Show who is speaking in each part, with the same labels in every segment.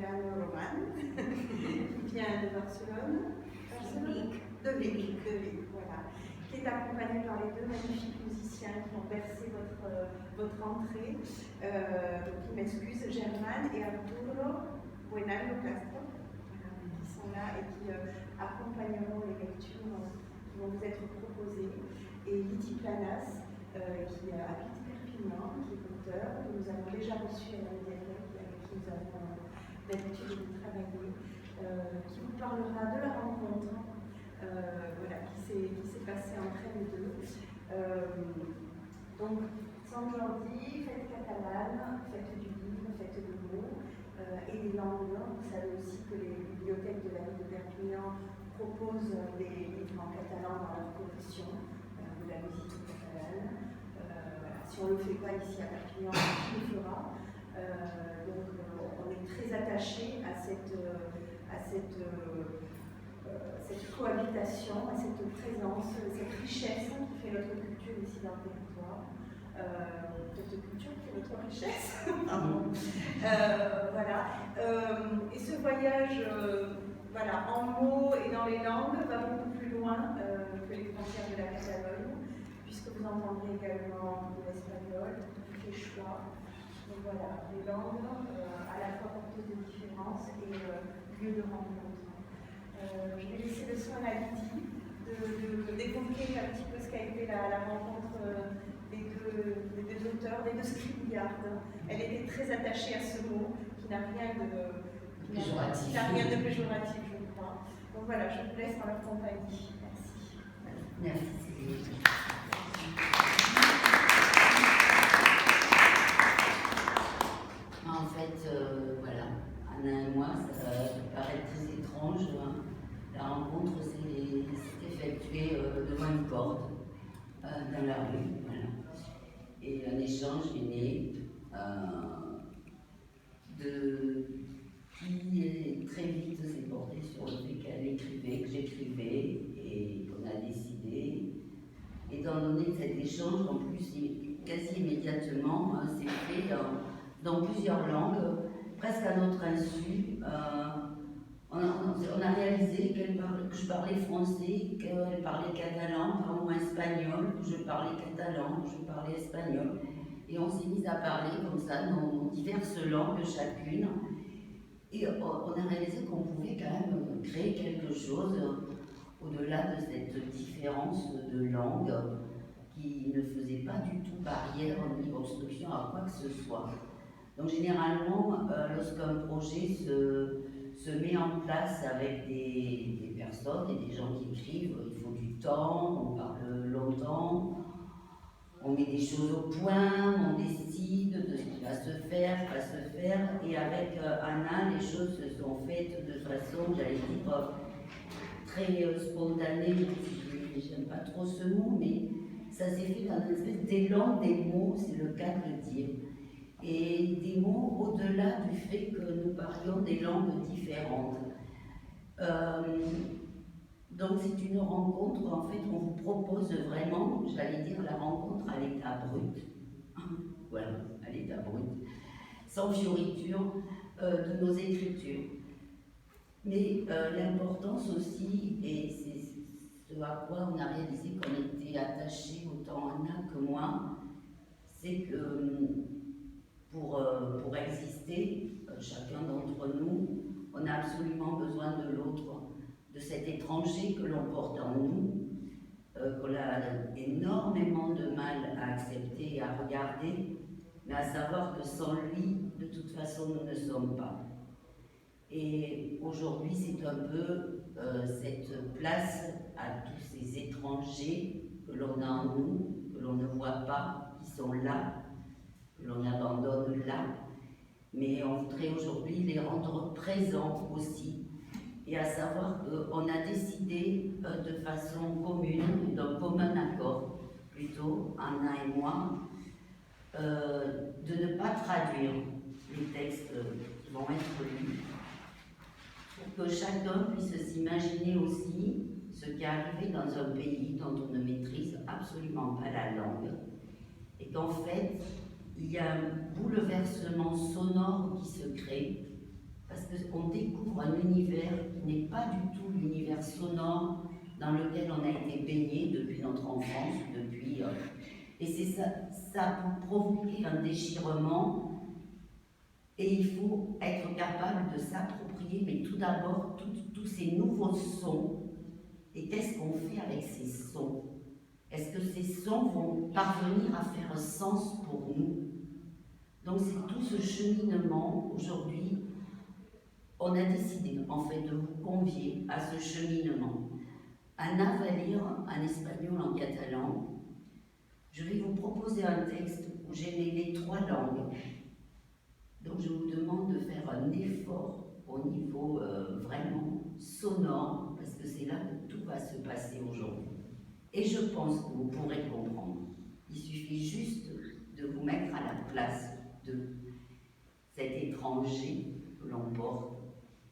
Speaker 1: Buenas Roman, qui vient de Barcelone, de Vic, voilà, qui est accompagné par les deux magnifiques musiciens qui ont bercé votre entrée. Donc ils m'excusent, Germán et Arturo Buenaldo Castro, voilà, qui sont là et qui accompagneront les lectures qui vont vous être proposées. Et Lydie Planas, qui habite Perpignan, qui est auteur, que nous avons déjà reçu à la médiathèque, avec qui nous avons l'habitude de travailler, qui vous parlera de la rencontre voilà, qui s'est passée entre elles deux. Donc, San Jordi, fête catalane, fête du livre, fête de mots et des langues. Vous savez aussi que les bibliothèques de la ville de Perpignan proposent des livres en catalan dans leur collection, de la musique catalane. Voilà. Si on ne le fait pas ici à Perpignan, on le fera. Donc, on est très attachés à cette cohabitation, à cette présence, cette richesse qui fait notre culture ici dans le territoire. Cette culture qui fait notre richesse. Voilà. Et ce voyage voilà, en mots et dans les langues va beaucoup plus loin que les frontières de la Catalogne, puisque vous entendrez également de l'espagnol, du quechua. Donc voilà, les langues à la fois porteuses de différences et lieu de rencontre. Je vais laisser le soin à Lydie de découvrir un petit peu ce qu'a été la rencontre des deux auteurs, des deux scribouillardes. Elle était très attachée à ce mot qui n'a rien de péjoratif, je crois. Donc voilà, je vous laisse dans leur compagnie. Merci.
Speaker 2: Merci. En fait, voilà, Anna et moi, ça paraît très étrange. Hein. La rencontre s'est effectuée devant une porte, dans la rue, voilà. Et un échange est né qui très vite s'est porté sur le fait qu'elle écrivait, que j'écrivais, et qu'on a décidé. Étant donné que cet échange, en plus, quasi immédiatement, s'est fait dans plusieurs langues, presque à notre insu. On a réalisé que je parlais français, qu'elle parlait catalan, par moment espagnol, que je parlais catalan, que je parlais espagnol. Et on s'est mis à parler comme ça, nos diverses langues chacune. Et on a réalisé qu'on pouvait quand même créer quelque chose au-delà de cette différence de langue qui ne faisait pas du tout barrière ni obstruction à quoi que ce soit. Donc généralement, lorsqu'un projet se met en place avec des personnes et des gens qui écrivent, il faut du temps, on parle longtemps, on met des choses au point, on décide de ce qui va se faire, et avec Anna, les choses se sont faites de façon, j'allais dire, très spontanée, j'aime pas trop ce mot, mais ça s'est fait dans une espèce d'élan des mots, c'est le cas de le dire. Et des mots au-delà du fait que nous parlions des langues différentes. Donc c'est une rencontre, en fait, on vous propose vraiment, j'allais dire, la rencontre à l'état brut. Voilà, à l'état brut, sans fioriture de nos écritures. Mais l'importance aussi, et c'est ce à quoi on a réalisé qu'on était attachés, autant Anna que moi, c'est que pour exister, chacun d'entre nous, on a absolument besoin de l'autre, de cet étranger que l'on porte en nous, qu'on a énormément de mal à accepter et à regarder, mais à savoir que sans lui, de toute façon, nous ne sommes pas. Et aujourd'hui, c'est un peu cette place à tous ces étrangers que l'on a en nous, que l'on ne voit pas, qui sont là, que l'on abandonne là, mais on voudrait aujourd'hui les rendre présents aussi, et à savoir qu'on a décidé de façon commune, d'un commun accord, plutôt Anna et moi, de ne pas traduire les textes qui vont être lus, pour que chacun puisse s'imaginer aussi ce qui est arrivé dans un pays dont on ne maîtrise absolument pas la langue, et qu'en fait, il y a un bouleversement sonore qui se crée parce qu'on découvre un univers qui n'est pas du tout l'univers sonore dans lequel on a été baigné depuis notre enfance, et ça peut provoquer un déchirement, et il faut être capable de s'approprier, mais tout d'abord, tous ces nouveaux sons. Et qu'est-ce qu'on fait avec ces sons? Est-ce que ces sons vont parvenir à faire sens pour nous? Donc c'est tout ce cheminement. Aujourd'hui, on a décidé en fait de vous convier à ce cheminement. Anna va lire en espagnol, en catalan. Je vais vous proposer un texte où j'ai les 3 langues. Donc je vous demande de faire un effort au niveau vraiment sonore, parce que c'est là que tout va se passer aujourd'hui. Et je pense que vous pourrez comprendre. Il suffit juste de vous mettre à la place de cet étranger que l'on porte,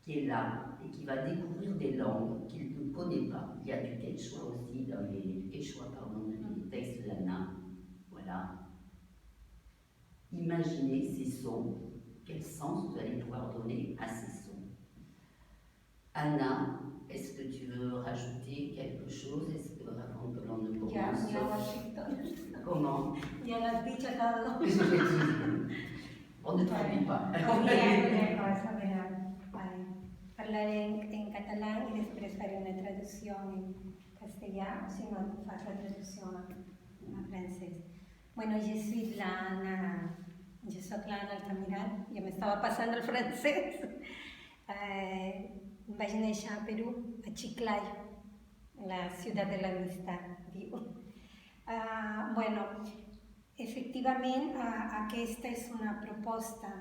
Speaker 2: qui est là et qui va découvrir des langues qu'il ne connaît pas. Il y a du quechua aussi dans les textes d'Anna. Voilà. Imaginez ces sons. Quel sens vous allez pouvoir donner à ces sons? Anna, est-ce que tu veux rajouter quelque chose? Est-ce que avant que l'on ne commence? Comment?
Speaker 3: Ya lo has dicho todo.
Speaker 2: On ne traduit pas.
Speaker 3: Una cosa, verán. Vale. Hablaré en catalán y después faré una traducción en castellano, si no, fas la traducción en francés. Bueno, yo soy Lana, yo soy Lana Altamirano, yo me estaba pasando el francés. Vaig néixer a Perú, a Chiclayo, la ciutat de l'amistat, diu. Bueno, efectivament, aquesta és una proposta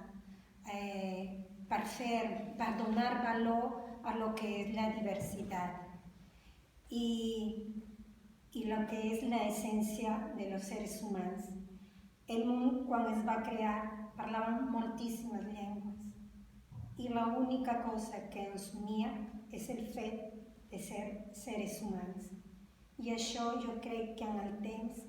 Speaker 3: per donar valor a lo que és la diversitat i lo que és l'essència de los seres humans. El món, quan es va crear, parlaven moltíssimes llengües i l'única cosa que ens unia és el fet de ser seres humans. I això jo crec que en el temps,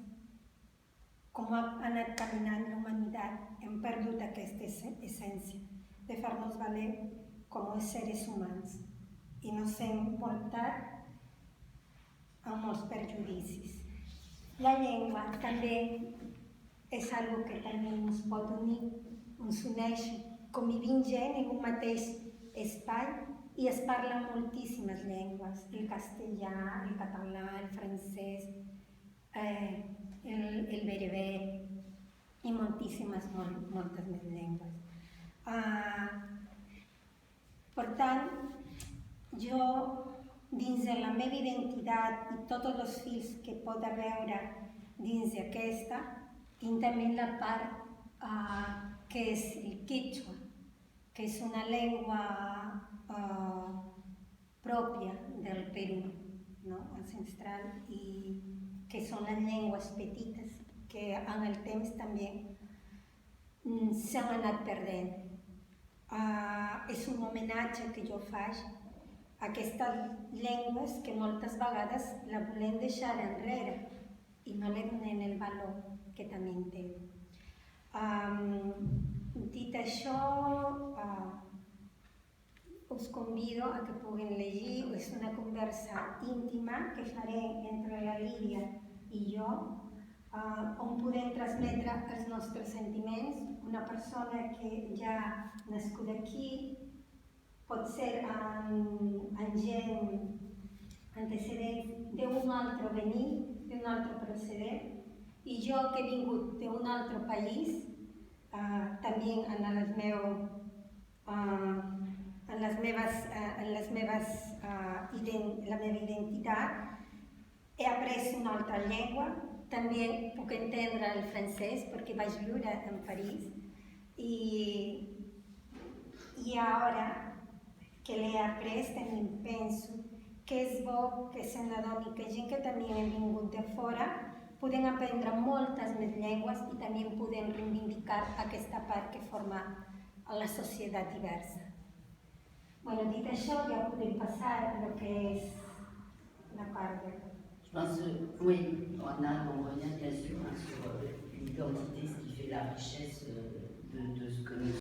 Speaker 3: com ha anat caminant la humanitat, hem perdut aquesta essència de fer-nos valer com a seres humans i nos hem portat a molts perjudicis. La llengua també és una que també ens pot unir, ens uneix, convivint gent en un mateix espai i es parlen moltíssimes llengües, el castellà, el català, el francès, el bereber i moltíssimes, moltes més llengües. Per tant, jo, dins de la meva identitat i tots els fils que pot haver dins d'aquesta, tinc també la part que és el quechua, que és una llengua pròpia del Perú, ancestral, i que són les llengües petites que en el temps també s'han anat perdent. És un homenatge que jo faig a aquestes llengües que moltes vegades la volem deixar enrere i no li donem el valor que també té. Dit això, us convido a que puguin llegir, és una conversa íntima que faré entre la Lídia i jo, on podem transmetre els nostres sentiments. Una persona que ja ha nascut aquí, pot ser en gent antecedents d'un altre venir, d'un altre procedent, i jo que he vingut d'un altre país, també en la meva identitat, he après una altra llengua, també puc entendre el francès perquè vaig viure en París i ara que l'he après també penso que és bo que se n'adoni que gent que també hem vingut de fora podem aprendre moltes més llengües i també podem reivindicar aquesta part que forma la societat diversa. Bueno, dit això, ja podem passar a lo que és la part de...
Speaker 2: Je pense, oui, on revient bien sûr sur l'identité, ce qui fait la richesse de ce que nous